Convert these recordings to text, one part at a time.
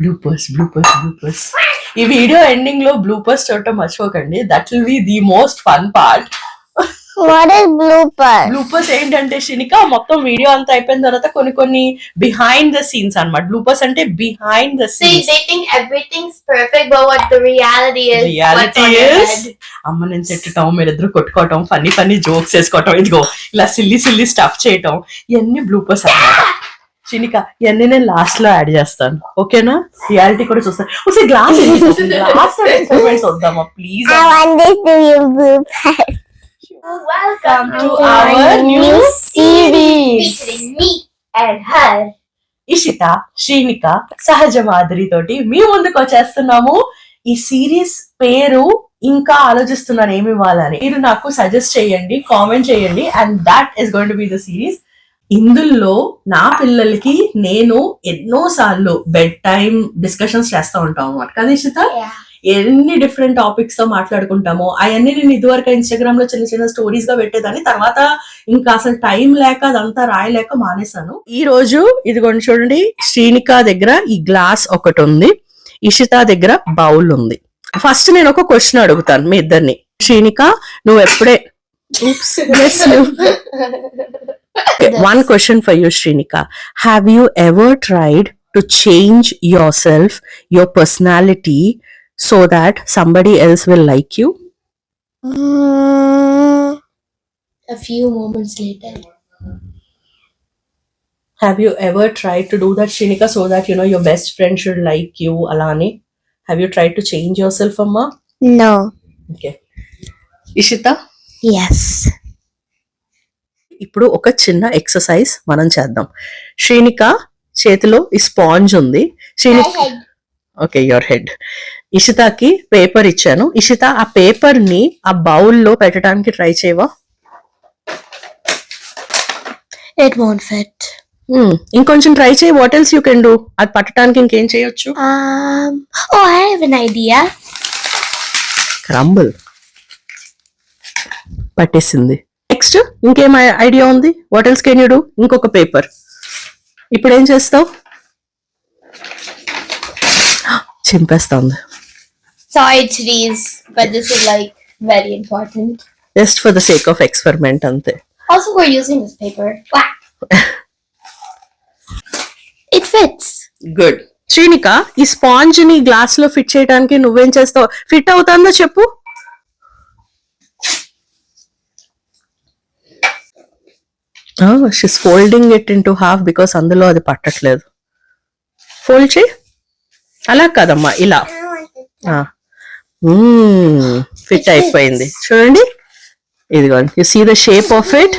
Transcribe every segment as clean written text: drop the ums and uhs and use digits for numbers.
Bloopers. ఈ video ending లో bloopers చూడటం మర్చిపోకండి. That will be the most fun part. What is bloopers? Bloopers ఏంటంటే శినిక మొత్తం వీడియో అంతా అయిపోయిన తర్వాత కొన్ని బిహైండ్ ద సీన్స్ అన్నమాట. బ్లూపర్స్ అంటే behind the See, scenes. they think everything's perfect, but what the reality is, what's on your head. అమ్మ నేను తిట్టడం, మీరిద్దరు కొట్టుకోవటం, ఫన్నీ జోక్స్ వేసుకోవటం, ఇదిగో ఇలా సిల్లీ స్టఫ్ చేయటం, ఇవన్నీ బ్లూపర్స్ అన్నమాట. శినిక ఇవన్నీ నేను లాస్ట్ లో యాడ్ చేస్తాను, ఓకేనా? రియాలిటీ కూడా చూస్తాను. ఒకసారి గ్లాస్ వద్దామా please? I want this to be bloopers. Welcome to our new series. featuring me and her. Ishita, Srinika, Sahaja Madhuri తోటి మీ ముందుకు వచ్చేస్తున్నాము. ఈ సిరీస్ పేరు ఇంకా ఆలోచిస్తున్నాను ఏమి ఇవ్వాలని. మీరు నాకు సజెస్ట్ చేయండి, కామెంట్ చేయండి, and that is going to be the series. ఇందులో నా పిల్లలకి నేను ఎన్నో సార్లు బెడ్ టైం డిస్కషన్స్ చేస్తూ ఉంటాం అన్నమాట కదా ఇషిత. ఎన్ని డిఫరెంట్ టాపిక్స్ తో మాట్లాడుకుంటామో అవన్నీ నేను ఇదివరకు ఇన్స్టాగ్రామ్ లో చిన్న స్టోరీస్ గా పెట్టేదాన్ని. తర్వాత ఇంకా అసలు టైం లేక అదంతా రాయలేక మానేశాను. ఈ రోజు ఇదిగోండి చూడండి, శ్రీనిక దగ్గర ఈ గ్లాస్ ఒకటి ఉంది, ఇషిత దగ్గర బౌల్ ఉంది. ఫస్ట్ నేను ఒక క్వశ్చన్ అడుగుతాను మీ ఇద్దరిని. శ్రీనిక, నువ్వు ఎప్పుడే one question for you, Srinika. Have you ever tried to change yourself, your personality, so that somebody else will like you? A few moments later. Have you ever tried to do that, Srinika, so that your best friend should like you, Alani? Have you tried to change yourself, Amma? No. Okay. Ishita? Yes. ఇప్పుడు ఒక చిన్న exercise మనం చేద్దాం. శ్రీనిక చేతిలో ఈ sponge ఉంది. Srinika, okay, your head. ఇషితాకి paper ఇచ్చాను. ఇషిత, ఆ పేపర్ ని ఆ బౌల్ లో పెట్టడానికి ట్రై చేయవా? It won't fit. ఇంకొంచెం ట్రై చేయి. What else you can do? అది పట్టడానికి ఇంకేం చేయొచ్చు? Oh, I have an idea. Crumble పట్టేసింది. నెక్స్ట్ ఇంకేం ఐడియా ఉంది? What else can you do? ఇంకొక పేపర్. ఇప్పుడు ఏం చేస్తావు? చింపేస్తుంది. Sorry, trees, but this is like very important. Just for the sake of experiment అంతే. Also, we're using this paper. Wow. It fits. Good. Srinika, ఈ sponge ని glass లో fit చేయడానికి నువ్వేం చేస్తావు? ఫిట్ అవుతుందో చెప్పు. She's folding it into half because అందులో అది పట్టట్లేదు. ఫోల్డ్ చేయి. అలా కాదమ్మా, ఇలా. ఫిట్ అయిపోయింది చూడండి. ఇదిగోండి, you see the shape of it.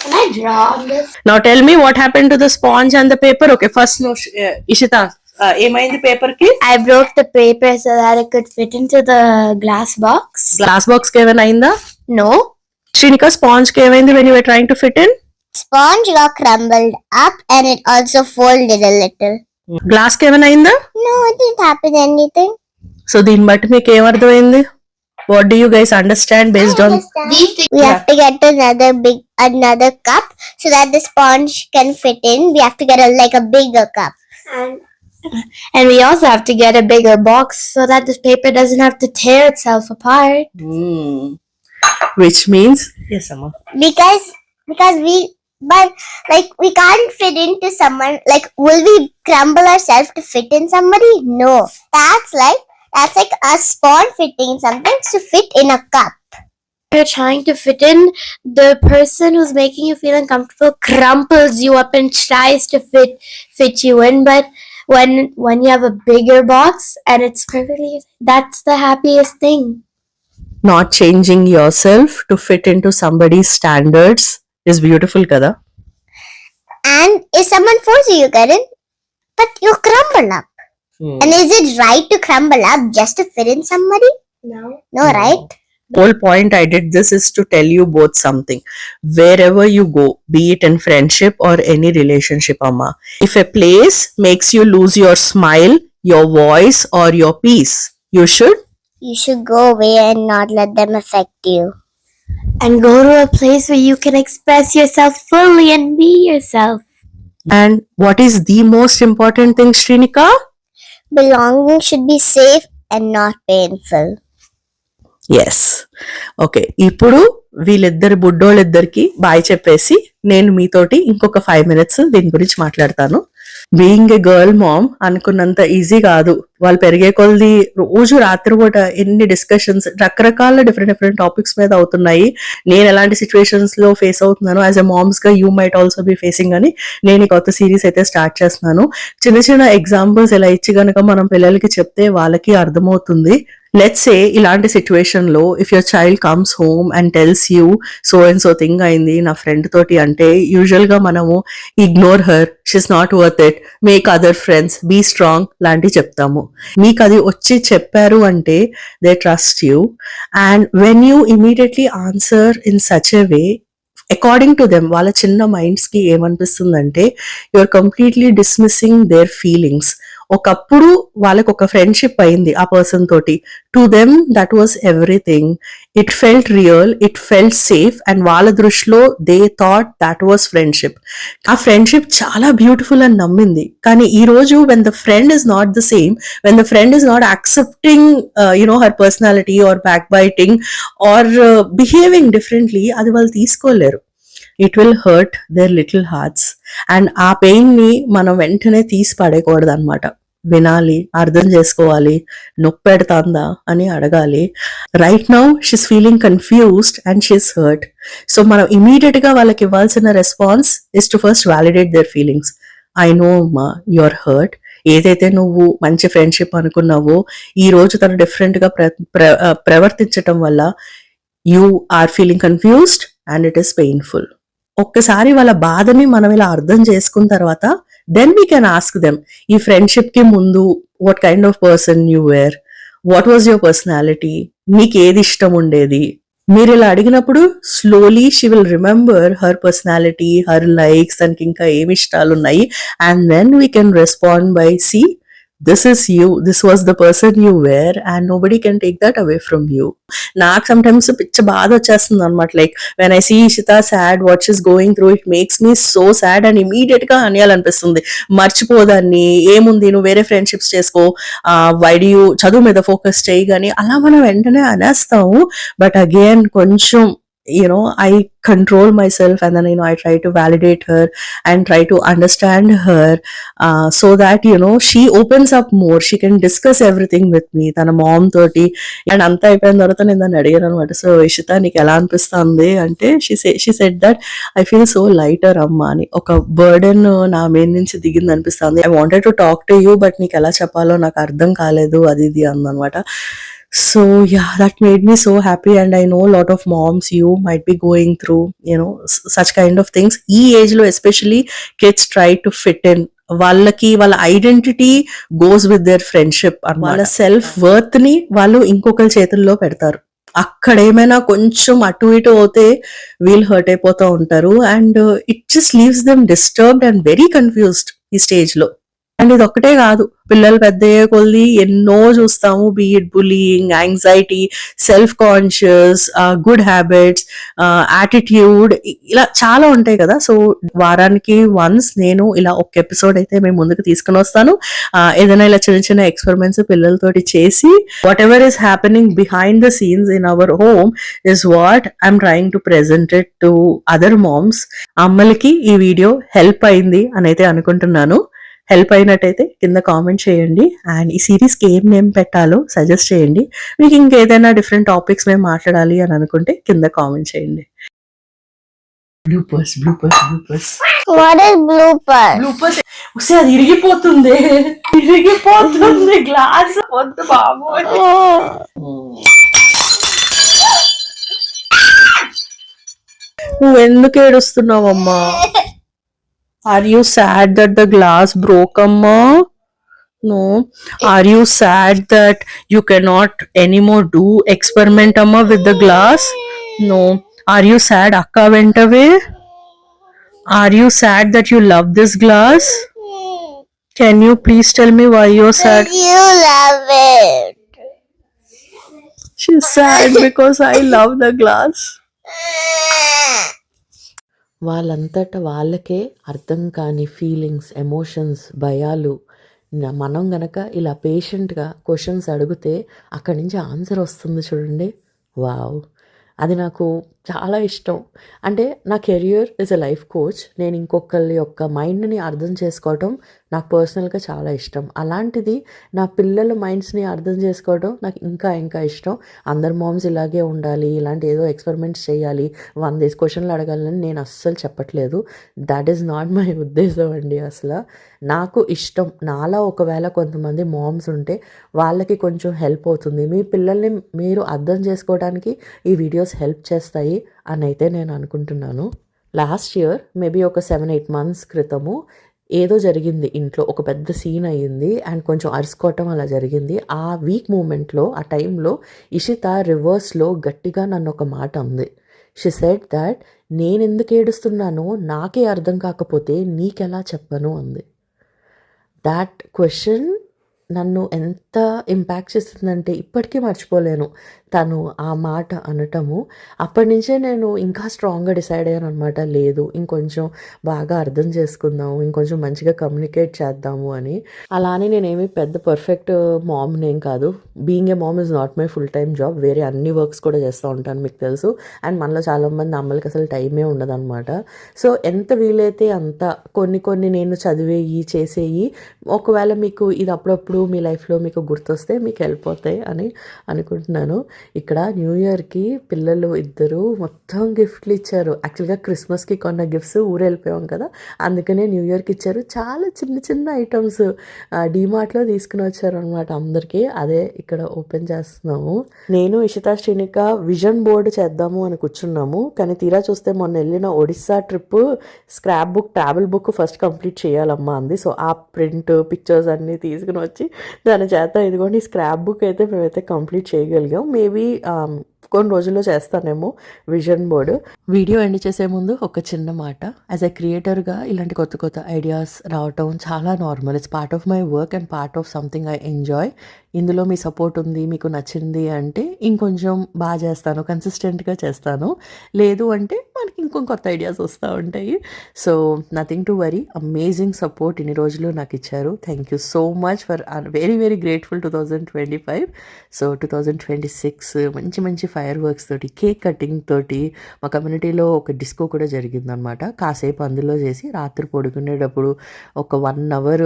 Can I draw on this? Now tell me what happened to the sponge and the paper. Okay, first no, Ishita, ఏమైంది పేపర్ కి? I broke the paper so that it could fit into the glass box. Glass box కి ఏమైనా అయిందా? No. Srinika, sponge కి ఏమైంది when you were trying to fit in? Sponge got crumbled up and it also folded a little. Glass కి ఏమైనా అయిందా? No, it didn't happen anything. So దీన్ని బట్టి మీకు ఏమర్థమైంది? What do you guys understand based on? These things. We have to get another cup so that the sponge can fit in. We have to get a bigger cup. And we also have to get a bigger box so that this paper doesn't have to tear itself apart. Which means yes, Amma. Because we can't fit into someone. Like, will we crumble ourselves to fit in somebody? No. That's like a sponge fitting something to fit in a cup. You're trying to fit in, the person who's making you feel uncomfortable crumples you up and tries to fit you in. But when you have a bigger box and it's perfectly, that's the happiest thing. Not changing yourself to fit into somebody's standards is beautiful, kada? And if someone forces you, Karan, but you crumble up. And is it right to crumble up just to fit in somebody? No, right? The whole point I did this is to tell you both something. Wherever you go, be it in friendship or any relationship, Amma, if a place makes you lose your smile, your voice or your peace, you should go away and not let them affect you. and go to a place where you can express yourself fully and be yourself. And what is the most important thing, Srinika? Belonging should be safe and not painful. Yes okay, ఇప్పుడు వీళ్ళిద్దరు బుడ్డోళ్ళిద్దరికి bye చెప్పేసి నేను మీతోటి ఇంకొక 5 minutes దీని గురించి మాట్లాడతాను. Being a girl ma'am అనుకున్నంత ఈజీ కాదు. వాళ్ళు పెరిగే కొలది రోజు రాత్రిపూట ఎన్ని డిస్కషన్స్ రకరకాల డిఫరెంట్ టాపిక్స్ మీద అవుతున్నాయి. నేను ఎలాంటి సిచ్యువేషన్స్ లో ఫేస్ అవుతున్నాను యాజ్ ఎ మామ్స్ గా, you might also be facing అని నేను ఈ కొత్త సిరీస్ అయితే స్టార్ట్ చేస్తున్నాను. చిన్న ఎగ్జాంపుల్స్ ఇలా ఇచ్చి గనుక మనం పిల్లలకి చెప్తే వాళ్ళకి అర్థమవుతుంది. లెట్స్ సే ఇలాంటి సిచ్యువేషన్ లో if your child comes home and tells you so and so thing అయింది నా ఫ్రెండ్ తోటి అంటే, యూజువల్ గా మనము ignore her, she's not worth it, make other friends, be strong లాంటివి చెప్తాము. మీకు అది వచ్చి చెప్పారు అంటే they trust you. And when you immediately answer in such a way, according to them వాళ్ళ చిన్న మైండ్స్ కి ఏమనిపిస్తుందంటే you are completely dismissing their feelings. ఒకప్పుడు వాళ్ళకి ఒక ఫ్రెండ్షిప్ అయింది ఆ పర్సన్ తోటి, to them that was everything. It felt real, it felt safe, and వాళ్ళ దృష్టిలో they thought that was friendship. ఆ ఫ్రెండ్షిప్ చాలా బ్యూటిఫుల్ అని నమ్మింది. కానీ ఈ రోజు when the friend is not the same, when the friend is not accepting her personality or back biting or behaving differently, అది వాళ్ళు తీసుకోలేరు. It will hurt their little hearts. And ఆ పెయిన్ ని మనం వెంటనే తీసి పడేయకూడదు అనమాట. వినాలి, అర్థం చేసుకోవాలి, నొప్పి పెడతాందా అని అడగాలి. Right now she's feeling confused and she's hurt. So మనం ఇమీడియట్ గా వాళ్ళకి ఇవ్వాల్సిన response is to first validate there feelings. I know అమ్మా యువర్ హర్ట్. ఏదైతే నువ్వు మంచి ఫ్రెండ్షిప్ అనుకున్నావో ఈ రోజు తను డిఫరెంట్ గా ప్రవర్తించటం వల్ల you are feeling confused and it is painful. ఒక్కసారి వాళ్ళ బాధని మనం ఇలా అర్థం చేసుకున్న తర్వాత then we can ask them, ఈ ఫ్రెండ్షిప్ కి ముందు what kind of person you were, what was your personality, నీకు ఏది ఇష్టం ఉండేది. మీరు ఇలా అడిగినప్పుడు slowly she will remember her personality, her likes, దానికి ఇంకా ఏమి ఇష్టాలు ఉన్నాయి. And then we can respond by see this is you, this was the person you were and nobody can take that away from you. నాకు sometimes పిచ్చ బాధ వచ్చేస్తుంది అనమాట. Like when I see Ishita sad, what she's going through, it makes me so sad and immediate గా అనేయాలనిపిస్తుంది. మర్చిపోదాన్ని, ఏముంది నువ్వు వేరే ఫ్రెండ్షిప్స్ చేసుకో, వై డు యూ చదువు మీద ఫోకస్ చేయి, కానీ అలా మనం వెంటనే అనేస్తాము. బట్ అగైన్ కొంచెం I control myself and then I try to validate her and try to understand her so that she opens up more, she can discuss everything with me tana mom toti. And anta ayipayina tarvata nenu danni adiganu anamata, so Ishita నీకు ఎలా అనిపిస్తుంది అంటే she said that I feel so lighter amma ani, oka burden నా మీద నుంచి దిగింది అనిపిస్తుంది. I wanted to talk to you but నీకు ఎలా చెప్పాలో నాకు అర్థం కాలేదు అది ఇది అందనమాట. So yeah, that made me so happy and I know a lot of moms, you might be going through such kind of things. Ee age lo especially kids try to fit in, వాళ్ళకి వాళ్ళ identity goes with their friendship. వాళ్ళ self worth ని వాళ్ళు ఇంకొకరి చేతుల్లో పెడతారు. అక్కడ ఏమైనా కొంచెం అటు ఇటు అవుతే వీళ్ళు హర్ట్ అయిపోతూ ఉంటారు. And it just leaves them disturbed and very confused ఈ స్టేజ్ లో. అండ్ ఇది ఒక్కటే కాదు, పిల్లలు పెద్ద అయ్యే కొద్ది ఎన్నో చూస్తాము, బీఇట్ bullying, anxiety, self conscious, good habits, attitude, ఇలా చాలా ఉంటాయి కదా. సో వారానికి వన్స్ నేను ఇలా ఒక ఎపిసోడ్ అయితే మేము ముందుకు తీసుకుని వస్తాను. ఏదైనా ఇలా చిన్న ఎక్స్పెరిమెంట్స్ పిల్లలతోటి చేసి whatever is happening behind the scenes in our home is what I'm trying to present it to other moms. అమ్మలకి ఈ వీడియో హెల్ప్ అయింది అని అయితే అనుకుంటున్నాను. హెల్ప్ అయినట్టయితే కింద కామెంట్ చేయండి. అండ్ ఈ సిరీస్ కి ఏం నేమ్ పెట్టాలో సజెస్ట్ చేయండి. మీకు ఇంకేదైనా డిఫరెంట్ టాపిక్స్ మేము మాట్లాడాలి అని అనుకుంటే కింద కామెంట్ చేయండి. Bloopers bloopers bloopers What is bloopers? Bloopers వస్తే అది ఇరిగిపోతుంది, ఇరిగిపోతుంది గ్లాస్. వద్దు బాబోయ్. నువ్వు ఎందుకు ఏడుస్తున్నావమ్మా? Are you sad that the glass broke, amma? No. Are you sad that you cannot anymore do experiment, amma, with the glass? No. Are you sad akka went away? Are you sad that you love this glass? Can you please tell me why you're sad? You love it. She's sad because I love the glass. వాళ్ళంతట వాళ్ళకే అర్థం కాని feelings, emotions, భయాలు మనం గనక ఇలా పేషెంట్గా questions అడిగితే అక్కడి నుంచి ఆన్సర్ వస్తుంది చూడండి. వావ్! అది నాకు చాలా ఇష్టం. అంటే నా career is a life coach. నేను ఇంకొకళ్ళ యొక్క మైండ్ని అర్థం చేసుకోవటం నాకు పర్సనల్గా చాలా ఇష్టం. అలాంటిది నా పిల్లల మైండ్స్ని అర్థం చేసుకోవడం నాకు ఇంకా ఇంకా ఇష్టం. అందరు మామ్స్ ఇలాగే ఉండాలి, ఇలాంటి ఏదో ఎక్స్పెరిమెంట్స్ చేయాలి, 100 క్వశ్చన్లు అడగాలని నేను అస్సలు చెప్పట్లేదు. దట్ ఈస్ నాట్ మై ఉద్దేశం అండి. అసలు నాకు ఇష్టం, నాలా ఒకవేళ కొంతమంది మామ్స్ ఉంటే వాళ్ళకి కొంచెం హెల్ప్ అవుతుంది, మీ పిల్లల్ని మీరు అర్థం చేసుకోవడానికి ఈ వీడియోస్ హెల్ప్ చేస్తాయి అని అయితే నేను అనుకుంటున్నాను. లాస్ట్ ఇయర్ మేబీ ఒక 7-8 months క్రితము ఏదో జరిగింది ఇంట్లో, ఒక పెద్ద సీన్ అయ్యింది అండ్ కొంచెం అరుచుకోవటం అలా జరిగింది. ఆ వీక్ మూమెంట్లో, ఆ టైంలో ఇషిత రివర్స్లో గట్టిగా నన్ను ఒక మాట అంది. షీ సెడ్ దట్ నేను ఎందుకు ఏడుస్తున్నానో నాకే అర్థం కాకపోతే నీకెలా చెప్పను అంది. దాట్ క్వశ్చన్ నన్ను ఎంత ఇంపాక్ట్ చేస్తుందంటే ఇప్పటికీ మర్చిపోలేను. తను ఆ మాట అనటము, అప్పటి నుంచే నేను ఇంకా స్ట్రాంగ్గా డిసైడ్ అయ్యాను అనమాట. లేదు, ఇంకొంచెం బాగా అర్థం చేసుకుందాము, ఇంకొంచెం మంచిగా కమ్యూనికేట్ చేద్దాము అని. అలానే నేనేమి పెద్ద పర్ఫెక్ట్ మామ్ని ఏం కాదు. Being a mom is not my full time job. వేరే అన్ని వర్క్స్ కూడా చేస్తూ ఉంటాను, మీకు తెలుసు. అండ్ మనలో చాలామంది అమ్మలకి అసలు టైమే ఉండదన్నమాట. సో ఎంత వీలైతే అంత కొన్ని నేను చదివేయి, చేసేయి, ఒకవేళ మీకు ఇది అప్పుడప్పుడు మీ లైఫ్లో మీకు గుర్తొస్తే మీకు వెళ్ళిపోతాయి అని అనుకుంటున్నాను. ఇక్కడ న్యూ ఇయర్కి పిల్లలు ఇద్దరు మొత్తం గిఫ్ట్లు ఇచ్చారు. యాక్చువల్గా క్రిస్మస్కి కొన్న గిఫ్ట్స్ ఊరు వెళ్ళిపోయాం కదా, అందుకనే న్యూ ఇయర్కి ఇచ్చారు. చాలా చిన్న చిన్న ఐటమ్స్ డీమార్ట్లో తీసుకుని వచ్చారు అనమాట అందరికీ. అదే ఇక్కడ ఓపెన్ చేస్తున్నాము. నేను ఇషితా శ్రీనిక విజన్ బోర్డు చేద్దాము అని కూర్చున్నాము. కానీ తీరా చూస్తే మొన్న వెళ్ళిన Odisha trip scrap book, travel book first complete చేయాలమ్మా అంది. సో ఆ ప్రింట్, పిక్చర్స్ అన్నీ తీసుకుని వచ్చి దాని చేత ఇదిగోండి స్క్రాప్ బుక్ అయితే మేమైతే కంప్లీట్ చేయగలిగాం. మేబీ కొన్ని రోజుల్లో చేస్తానేమో విజన్ బోర్డు. వీడియో ఎండ్ చేసే ముందు ఒక చిన్న మాట. యాజ్ ఎ క్రియేటర్గా ఇలాంటి కొత్త కొత్త ఐడియాస్ రావటం చాలా normal. It's part of my work and part of something I enjoy. ఇందులో మీ సపోర్ట్ ఉంది, మీకు నచ్చింది అంటే ఇంకొంచెం బాగా చేస్తాను, కన్సిస్టెంట్గా చేస్తాను. లేదు అంటే మనకి ఇంకొక కొత్త ఐడియాస్ వస్తూ ఉంటాయి. So nothing to worry. Amazing support ఇన్ని రోజులు నాకు ఇచ్చారు. Thank you so much for very very grateful. 2025. So 2026 మంచి మంచి ఫైర్ వర్క్స్ తోటి, కేక్ కటింగ్ తోటి, మా కమ్యూనిటీలో ఒక డిస్కో కూడా జరిగిందనమాట. కాసేపు అందులో చేసి రాత్రి పడుకునేటప్పుడు ఒక 1 hour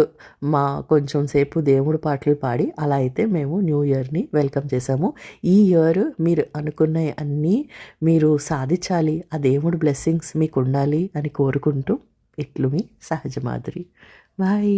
మా కొంచెం సేపు దేవుడు పాటలు పాడి అలా అయితే మేము న్యూ ఇయర్ని వెల్కమ్ చేసాము. ఈ ఇయర్ మీరు అనుకున్న అన్నీ మీరు సాధించాలి, ఆ దేవుడు బ్లెస్సింగ్స్ మీకు ఉండాలి అని కోరుకుంటూ ఇట్లు మీ సహజ మాధురి. బాయ్.